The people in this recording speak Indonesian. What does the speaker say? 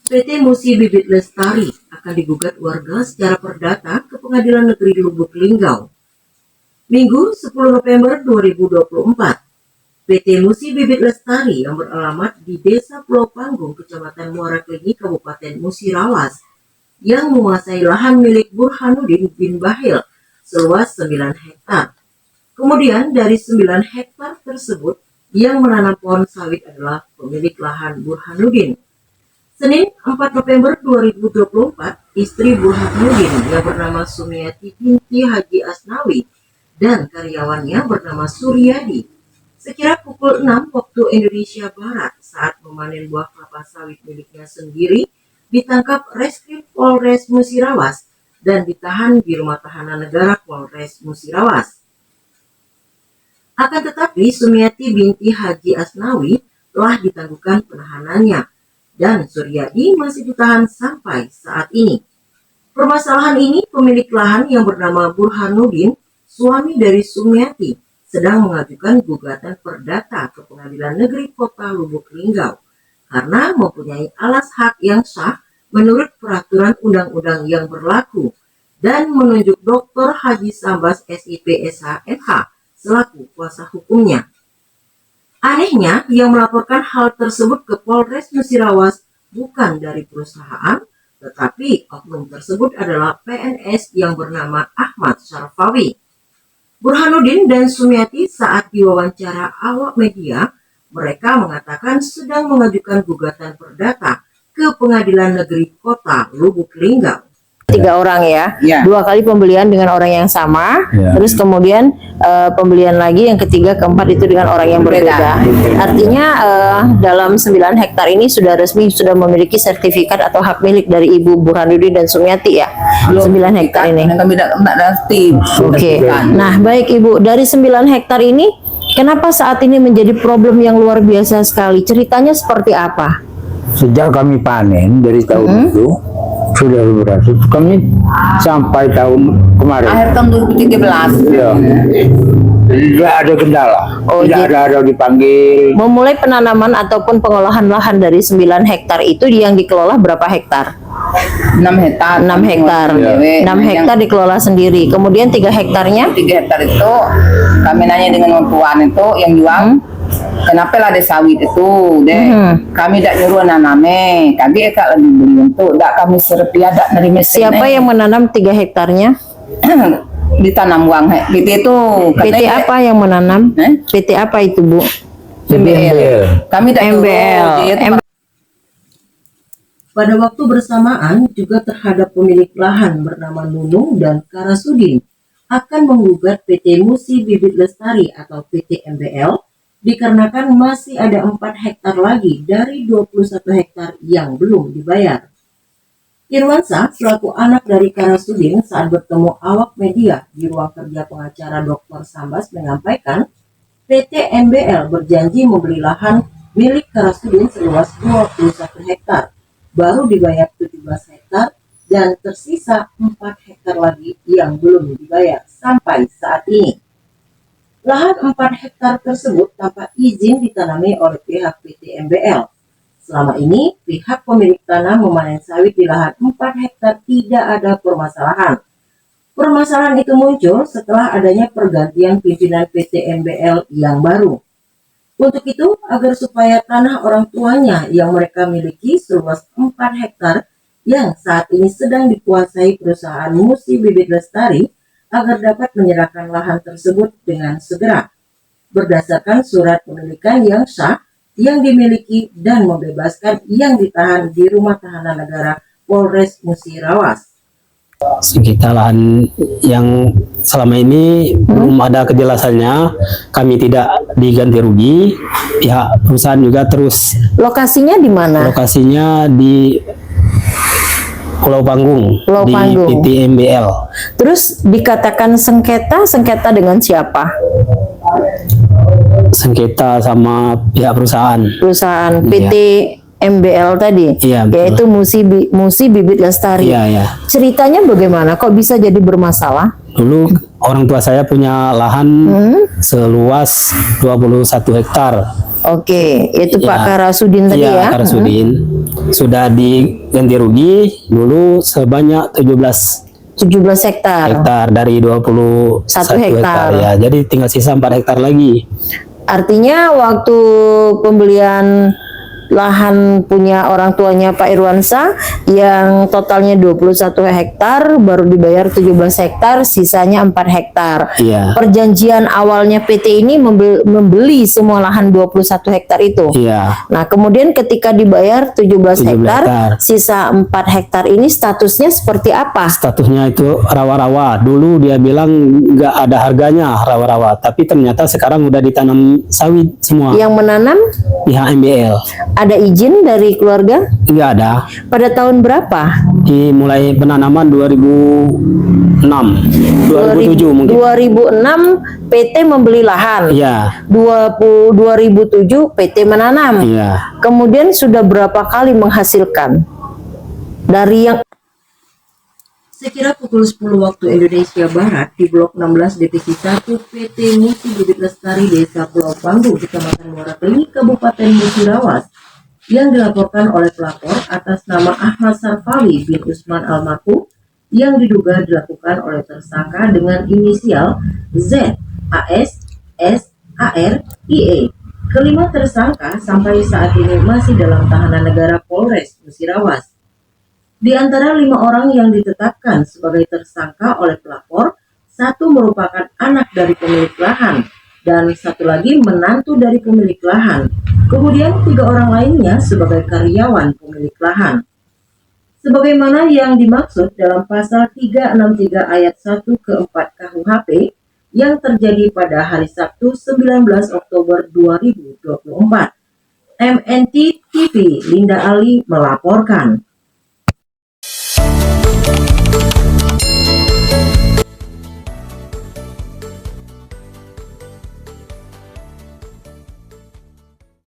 PT Musi Bibit Lestari akan digugat warga secara perdata ke Pengadilan Negeri Lubuk Linggau. Minggu 10 November 2024, PT Musi Bibit Lestari yang beralamat di Desa Pulau Panggung, Kecamatan Muara Klengi, Kabupaten Musirawas, yang menguasai lahan milik Burhanuddin bin Bahil seluas 9 hektar. Kemudian dari 9 hektar tersebut, yang menanam pohon sawit adalah pemilik lahan Burhanuddin. Senin 4 November 2024, istri Burhanuddin yang bernama Sumiati binti Haji Asnawi dan karyawannya bernama Suryadi sekira pukul 6 waktu Indonesia Barat saat memanen buah kelapa sawit miliknya sendiri ditangkap Reskrim Polres Musirawas dan ditahan di Rumah Tahanan Negara Polres Musirawas. Akan tetapi Sumiati binti Haji Asnawi telah ditangguhkan penahanannya dan Suryadi masih ditahan sampai saat ini. Permasalahan ini pemilik lahan yang bernama Burhanuddin, suami dari Sumiati, sedang mengajukan gugatan perdata ke Pengadilan Negeri Kota Lubuk Linggau karena mempunyai alas hak yang sah menurut peraturan undang-undang yang berlaku dan menunjuk Dr. Haji Sambas SIP SH MH selaku kuasa hukumnya. Anehnya, yang melaporkan hal tersebut ke Polres Musirawas bukan dari perusahaan, tetapi oknum tersebut adalah PNS yang bernama Ahmad Syarfawi. Burhanuddin dan Sumiati saat diwawancara awak media, mereka mengatakan sedang mengajukan gugatan perdata ke Pengadilan Negeri Kota Lubuk Linggau. 3 orang ya, 2 kali pembelian dengan orang yang sama, terus kemudian pembelian lagi yang ketiga, keempat itu dengan orang yang berbeda. Artinya dalam 9 hektar ini sudah resmi sudah memiliki sertifikat atau hak milik dari Ibu Burhanuddin dan Sumiati ya, 9 hektar ini. Oke. Nah baik Ibu, dari 9 hektar ini kenapa saat ini menjadi problem yang luar biasa sekali? Ceritanya seperti apa? Sejak kami panen dari tahun itu sudah berhasil. Kami sampai tahun kemarin. Akhir tahun 2013. Ya. Tidak ada kendala. Tidak ada dipanggil. Memulai penanaman ataupun pengolahan lahan dari 9 hektar itu yang dikelola berapa hektar? 6 hektar. 6 hektar. Ya. 6 hektar dikelola sendiri. Kemudian 3 hektarnya? 3 hektar itu kami nanya dengan orang tuan itu yang jual. Kenapa lah ada sawit itu deh? Kami tidak nyuruh naname. Kami kak lagi beli untuk tidak kami serpia tidak nerima. Siapa yang menanam 3 hektarnya? Ditanam uang PT itu. PT apa yang menanam? PT apa itu Bu? MBL. Kami tidak MBL. Pada waktu bersamaan juga terhadap pemilik lahan bernama Nunung dan Karasudin akan menggugat PT Musi Bibit Lestari atau PT MBL dikarenakan masih ada 4 hektar lagi dari 21 hektar yang belum dibayar. Irwansyah selaku anak dari Karasudin saat bertemu awak media di ruang kerja pengacara Dr. Sambas menyampaikan PT MBL berjanji membeli lahan milik Karasudin seluas 21 hektar, baru dibayar 17 hektar dan tersisa 4 hektar lagi yang belum dibayar sampai saat ini. Lahan 4 hektar tersebut tanpa izin ditanami oleh pihak PT MBL. Selama ini, pihak pemilik tanah memanen sawit di lahan 4 hektar tidak ada permasalahan. Permasalahan itu muncul setelah adanya pergantian pimpinan PT MBL yang baru. Untuk itu, agar supaya tanah orang tuanya yang mereka miliki seluas 4 hektar yang saat ini sedang dikuasai perusahaan Musi Bibit Lestari, agar dapat menyerahkan lahan tersebut dengan segera berdasarkan surat pemilikan yang sah yang dimiliki dan membebaskan yang ditahan di Rumah Tahanan Negara Polres Musirawas. Sengketa lahan yang selama ini belum ada kejelasannya, kami tidak diganti rugi, pihak perusahaan juga terus. Lokasinya di mana? Lokasinya di Pulau Panggung, Pulau di Panggung. PT MBL. Terus dikatakan sengketa dengan siapa? Sengketa sama pihak perusahaan. Perusahaan PT MBL tadi, Iya, yaitu Musi Bibit Lestari. Iya. Ceritanya bagaimana? Kok bisa jadi bermasalah? Dulu orang tua saya punya lahan seluas 21 hektar. Oke, itu Pak Ya. Karasudin tadi ya. Iya, Karasudin. Sudah diganti rugi dulu sebanyak 17 17 hektar. hektar dari 21 hektar. ya. Jadi tinggal sisa 4 hektar lagi. Artinya waktu pembelian lahan punya orang tuanya Pak Irwansyah yang totalnya 21 hektar baru dibayar 17 hektar, sisanya 4 hektar. Iya. Perjanjian awalnya PT ini membeli semua lahan 21 hektar itu. Iya. Nah, kemudian ketika dibayar 17 hektar, hektar. sisa 4 hektar ini statusnya seperti apa? Statusnya itu rawa-rawa. Dulu dia bilang nggak ada harganya rawa-rawa, tapi ternyata sekarang udah ditanam sawit semua. Yang menanam Pihak MBL ada izin dari keluarga? nggak ada. Pada tahun berapa? Dimulai penanaman 2006, 2007 mungkin. 2006 PT membeli lahan. Iya, 2007 PT menanam. iya. Kemudian sudah berapa kali menghasilkan? Dari yang Sekira pukul 10 waktu Indonesia Barat di Blok 16 Divisi 1 PT Musi Bibit Lestari Desa Pulau Panggu, Kecamatan Muara Kelih, Kabupaten Musirawas, yang dilaporkan oleh pelapor atas nama Ahmad Sarfawi bin Usman Almaku yang diduga dilakukan oleh tersangka dengan inisial Z, AS, S, AR, IE. Kelima tersangka sampai saat ini masih dalam tahanan negara Polres Musirawas. Di antara 5 orang yang ditetapkan sebagai tersangka oleh pelapor, 1 merupakan anak dari pemilik lahan dan 1 lagi menantu dari pemilik lahan. Kemudian 3 orang lainnya sebagai karyawan pemilik lahan. Sebagaimana yang dimaksud dalam pasal 363 ayat 1 ke 4 KUHP yang terjadi pada hari Sabtu 19 Oktober 2024. MNT TV Linda Ali melaporkan.